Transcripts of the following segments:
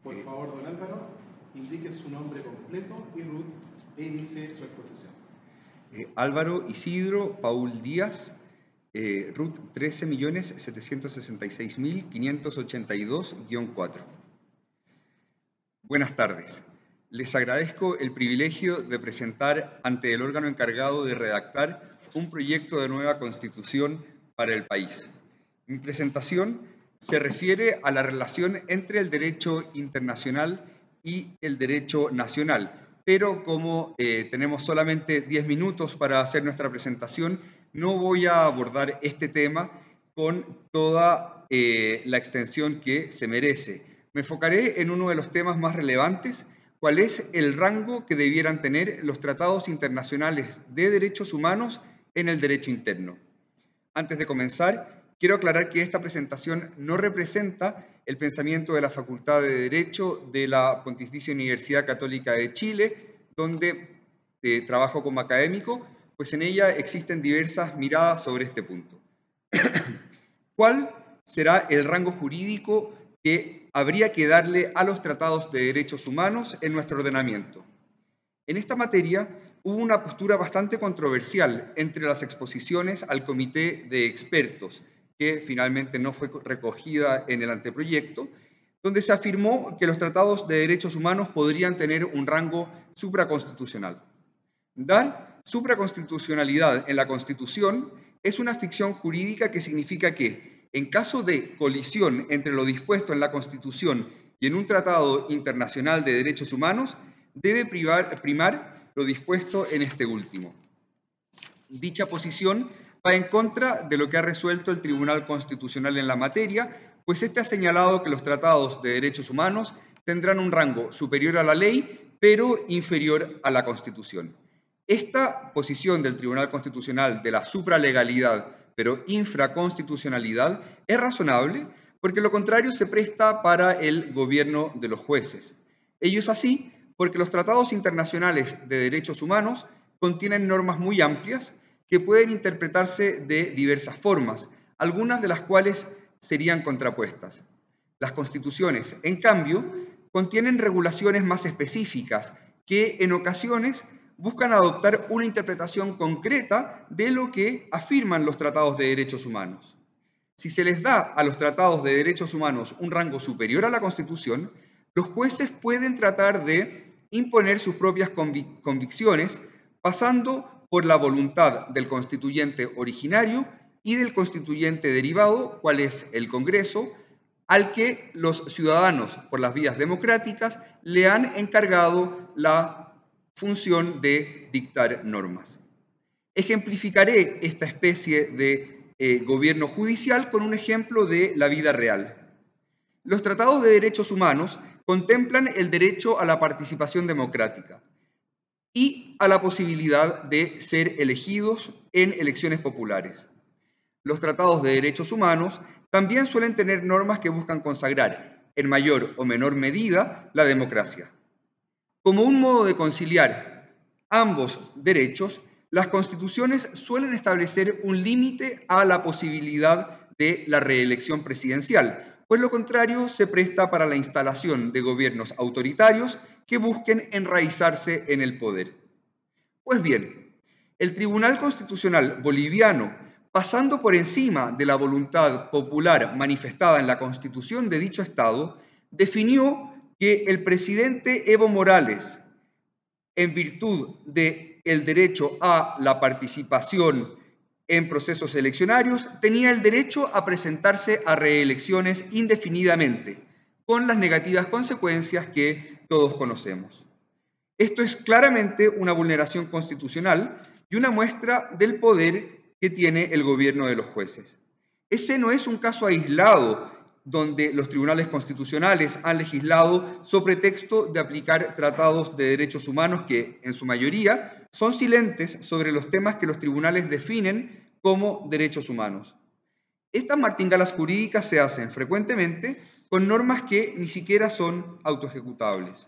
Por favor, don Álvaro, indique su nombre completo y RUT e inicie su exposición. Álvaro Isidro Paul Díaz, RUT 13.766.582-4. Buenas tardes. Les agradezco el privilegio de presentar ante el órgano encargado de redactar un proyecto de nueva Constitución para el país. Mi presentación se refiere a la relación entre el derecho internacional y el derecho nacional, pero como tenemos solamente 10 minutos para hacer nuestra presentación, no voy a abordar este tema con toda la extensión que se merece. Me enfocaré en uno de los temas más relevantes, cuál es el rango que debieran tener los tratados internacionales de derechos humanos en el derecho interno. Antes de comenzar, quiero aclarar que esta presentación no representa el pensamiento de la Facultad de Derecho de la Pontificia Universidad Católica de Chile, donde trabajo como académico, pues en ella existen diversas miradas sobre este punto. ¿Cuál será el rango jurídico que habría que darle a los tratados de derechos humanos en nuestro ordenamiento? En esta materia hubo una postura bastante controversial entre las exposiciones al comité de expertos, que finalmente no fue recogida en el anteproyecto, donde se afirmó que los tratados de derechos humanos podrían tener un rango supraconstitucional. Dar supraconstitucionalidad en la Constitución es una ficción jurídica que significa que, en caso de colisión entre lo dispuesto en la Constitución y en un tratado internacional de derechos humanos, debe primar lo dispuesto en este último. Dicha posición va en contra de lo que ha resuelto el Tribunal Constitucional en la materia, pues este ha señalado que los tratados de derechos humanos tendrán un rango superior a la ley, pero inferior a la Constitución. Esta posición del Tribunal Constitucional de la supralegalidad, pero infraconstitucionalidad, es razonable porque lo contrario se presta para el gobierno de los jueces. Ello es así porque los tratados internacionales de derechos humanos contienen normas muy amplias que pueden interpretarse de diversas formas, algunas de las cuales serían contrapuestas. Las constituciones, en cambio, contienen regulaciones más específicas que en ocasiones buscan adoptar una interpretación concreta de lo que afirman los tratados de derechos humanos. Si se les da a los tratados de derechos humanos un rango superior a la Constitución, los jueces pueden tratar de imponer sus propias convicciones pasando por la voluntad del constituyente originario y del constituyente derivado, cual es el Congreso, al que los ciudadanos, por las vías democráticas, le han encargado la función de dictar normas. Ejemplificaré esta especie de gobierno judicial con un ejemplo de la vida real. Los tratados de derechos humanos contemplan el derecho a la participación democrática y a la posibilidad de ser elegidos en elecciones populares. Los tratados de derechos humanos también suelen tener normas que buscan consagrar, en mayor o menor medida, la democracia. Como un modo de conciliar ambos derechos, las constituciones suelen establecer un límite a la posibilidad de la reelección presidencial, pues lo contrario se presta para la instalación de gobiernos autoritarios que busquen enraizarse en el poder. Pues bien, el Tribunal Constitucional boliviano, pasando por encima de la voluntad popular manifestada en la Constitución de dicho Estado, definió que el presidente Evo Morales, en virtud del derecho a la participación en procesos eleccionarios, tenía el derecho a presentarse a reelecciones indefinidamente, con las negativas consecuencias que todos conocemos. Esto es claramente una vulneración constitucional y una muestra del poder que tiene el gobierno de los jueces. Ese no es un caso aislado donde los tribunales constitucionales han legislado sobre texto de aplicar tratados de derechos humanos que, en su mayoría, son silentes sobre los temas que los tribunales definen como derechos humanos. Estas martingalas jurídicas se hacen frecuentemente con normas que ni siquiera son autoejecutables.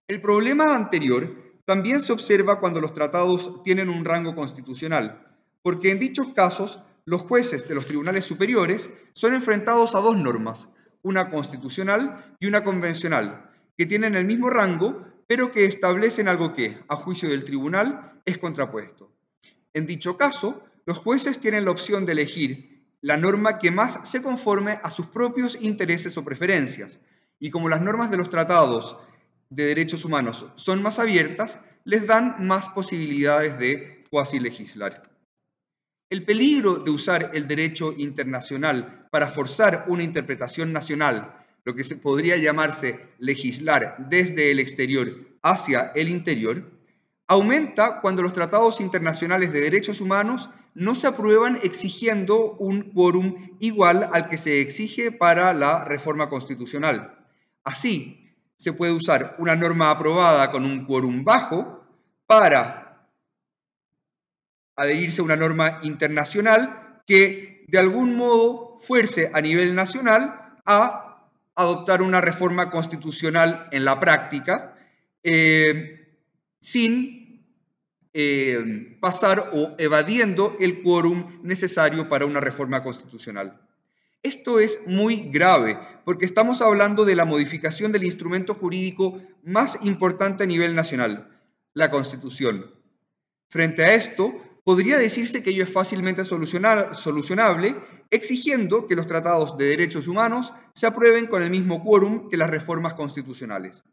El problema anterior también se observa cuando los tratados tienen un rango constitucional, porque en dichos casos los jueces de los tribunales superiores son enfrentados a dos normas, una constitucional y una convencional, que tienen el mismo rango, pero que establecen algo que, a juicio del tribunal, es contrapuesto. En dicho caso, los jueces tienen la opción de elegir la norma que más se conforme a sus propios intereses o preferencias, y como las normas de los tratados de derechos humanos son más abiertas, les dan más posibilidades de cuasi legislar. El peligro de usar el derecho internacional para forzar una interpretación nacional, lo que se podría llamarse legislar desde el exterior hacia el interior, aumenta cuando los tratados internacionales de derechos humanos no se aprueban exigiendo un quórum igual al que se exige para la reforma constitucional. Así, se puede usar una norma aprobada con un quórum bajo para adherirse a una norma internacional que de algún modo fuerce a nivel nacional a adoptar una reforma constitucional en la práctica sin pasar o evadiendo el quórum necesario para una reforma constitucional. Esto es muy grave porque estamos hablando de la modificación del instrumento jurídico más importante a nivel nacional, la Constitución. Frente a esto, podría decirse que ello es fácilmente solucionable exigiendo que los tratados de derechos humanos se aprueben con el mismo quórum que las reformas constitucionales.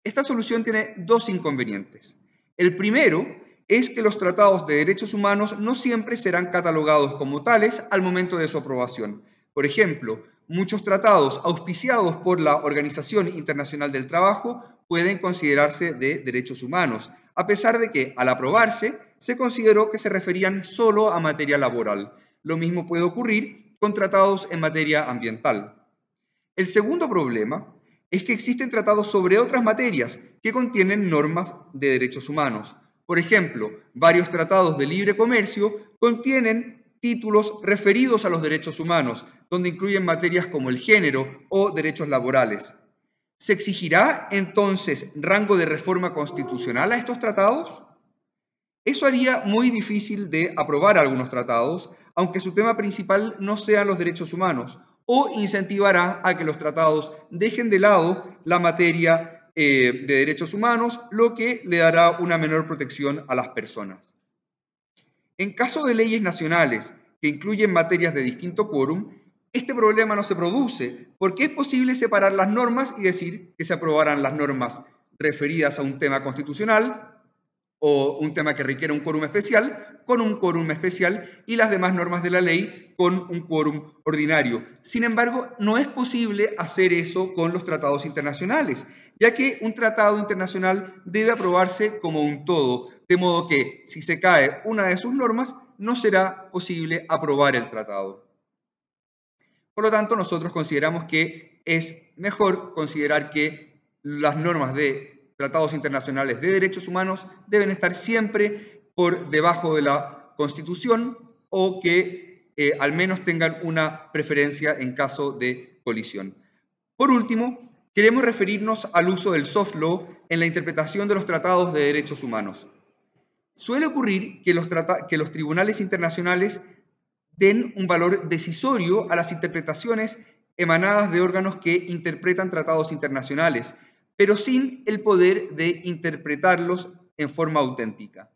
Esta solución tiene dos inconvenientes. El primero es que los tratados de derechos humanos no siempre serán catalogados como tales al momento de su aprobación. Por ejemplo, muchos tratados auspiciados por la Organización Internacional del Trabajo pueden considerarse de derechos humanos, a pesar de que, al aprobarse, se consideró que se referían solo a materia laboral. Lo mismo puede ocurrir con tratados en materia ambiental. El segundo problema es que existen tratados sobre otras materias que contienen normas de derechos humanos. Por ejemplo, varios tratados de libre comercio contienen títulos referidos a los derechos humanos, donde incluyen materias como el género o derechos laborales. ¿Se exigirá entonces rango de reforma constitucional a estos tratados? Eso haría muy difícil de aprobar algunos tratados, aunque su tema principal no sean los derechos humanos, o incentivará a que los tratados dejen de lado la materia de derechos humanos, lo que le dará una menor protección a las personas. En caso de leyes nacionales que incluyen materias de distinto quórum, este problema no se produce porque es posible separar las normas y decir que se aprobarán las normas referidas a un tema constitucional o un tema que requiere un quórum especial con un quórum especial y las demás normas de la ley con un quórum ordinario. Sin embargo, no es posible hacer eso con los tratados internacionales, ya que un tratado internacional debe aprobarse como un todo, de modo que si se cae una de sus normas, no será posible aprobar el tratado. Por lo tanto, nosotros consideramos que es mejor considerar que las normas de tratados internacionales de derechos humanos deben estar siempre por debajo de la Constitución o que al menos tengan una preferencia en caso de colisión. Por último, queremos referirnos al uso del soft law en la interpretación de los tratados de derechos humanos. Suele ocurrir que los tribunales internacionales den un valor decisorio a las interpretaciones emanadas de órganos que interpretan tratados internacionales, pero sin el poder de interpretarlos en forma auténtica.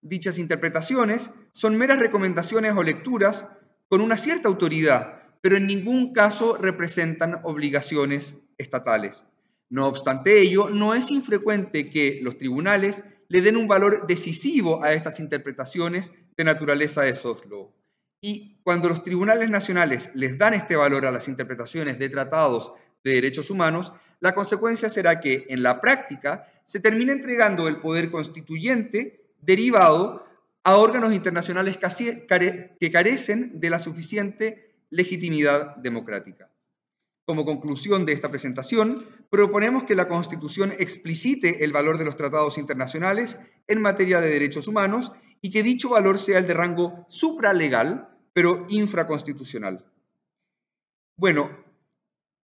Dichas interpretaciones son meras recomendaciones o lecturas con una cierta autoridad, pero en ningún caso representan obligaciones estatales. No obstante ello, no es infrecuente que los tribunales le den un valor decisivo a estas interpretaciones de naturaleza de soft law. Y cuando los tribunales nacionales les dan este valor a las interpretaciones de tratados de derechos humanos, la consecuencia será que, en la práctica, se termina entregando el poder constituyente derivado a órganos internacionales que carecen de la suficiente legitimidad democrática. Como conclusión de esta presentación, proponemos que la Constitución explicite el valor de los tratados internacionales en materia de derechos humanos y que dicho valor sea el de rango supralegal, pero infraconstitucional. Bueno,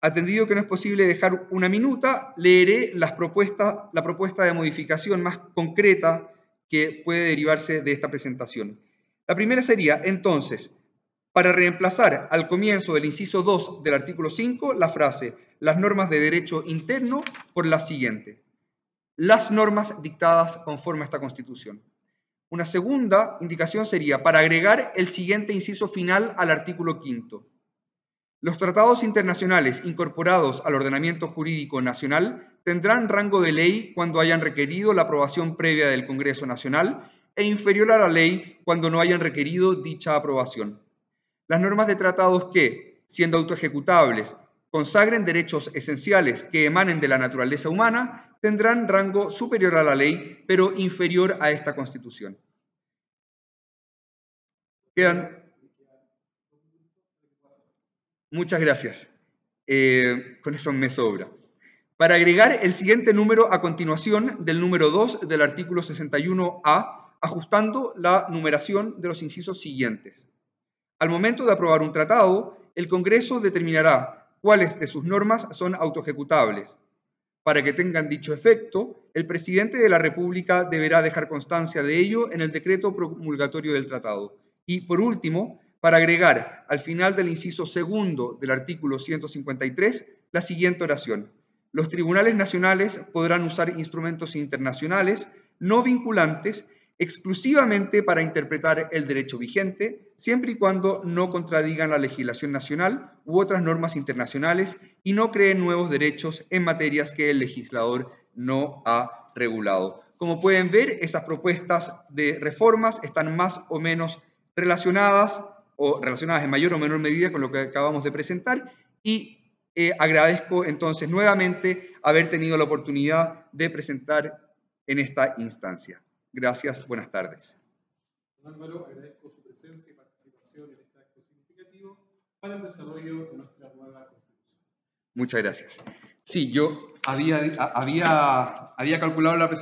atendido que no es posible dejar una minuta, leeré la propuesta de modificación más concreta que puede derivarse de esta presentación. La primera sería, entonces, para reemplazar al comienzo del inciso 2 del artículo 5 la frase «las normas de derecho interno» por la siguiente: «las normas dictadas conforme a esta Constitución». Una segunda indicación sería para agregar el siguiente inciso final al artículo 5. Los tratados internacionales incorporados al ordenamiento jurídico nacional tendrán rango de ley cuando hayan requerido la aprobación previa del Congreso Nacional e inferior a la ley cuando no hayan requerido dicha aprobación. Las normas de tratados que, siendo autoejecutables, consagren derechos esenciales que emanen de la naturaleza humana, tendrán rango superior a la ley, pero inferior a esta Constitución. Muchas gracias. Con eso me sobra. Para agregar el siguiente número a continuación del número 2 del artículo 61A, ajustando la numeración de los incisos siguientes. Al momento de aprobar un tratado, el Congreso determinará cuáles de sus normas son autoejecutables. Para que tengan dicho efecto, el presidente de la República deberá dejar constancia de ello en el decreto promulgatorio del tratado. Y, por último, para agregar al final del inciso segundo del artículo 153 la siguiente oración: los tribunales nacionales podrán usar instrumentos internacionales no vinculantes exclusivamente para interpretar el derecho vigente, siempre y cuando no contradigan la legislación nacional u otras normas internacionales y no creen nuevos derechos en materias que el legislador no ha regulado. Como pueden ver, esas propuestas de reformas están más o menos relacionadas en mayor o menor medida con lo que acabamos de presentar, y agradezco entonces nuevamente haber tenido la oportunidad de presentar en esta instancia. Gracias, buenas tardes. Don Álvaro, agradezco su presencia y participación en este acto significativo para el desarrollo de nuestra nueva Constitución. Muchas gracias. Sí, yo había calculado la presentación.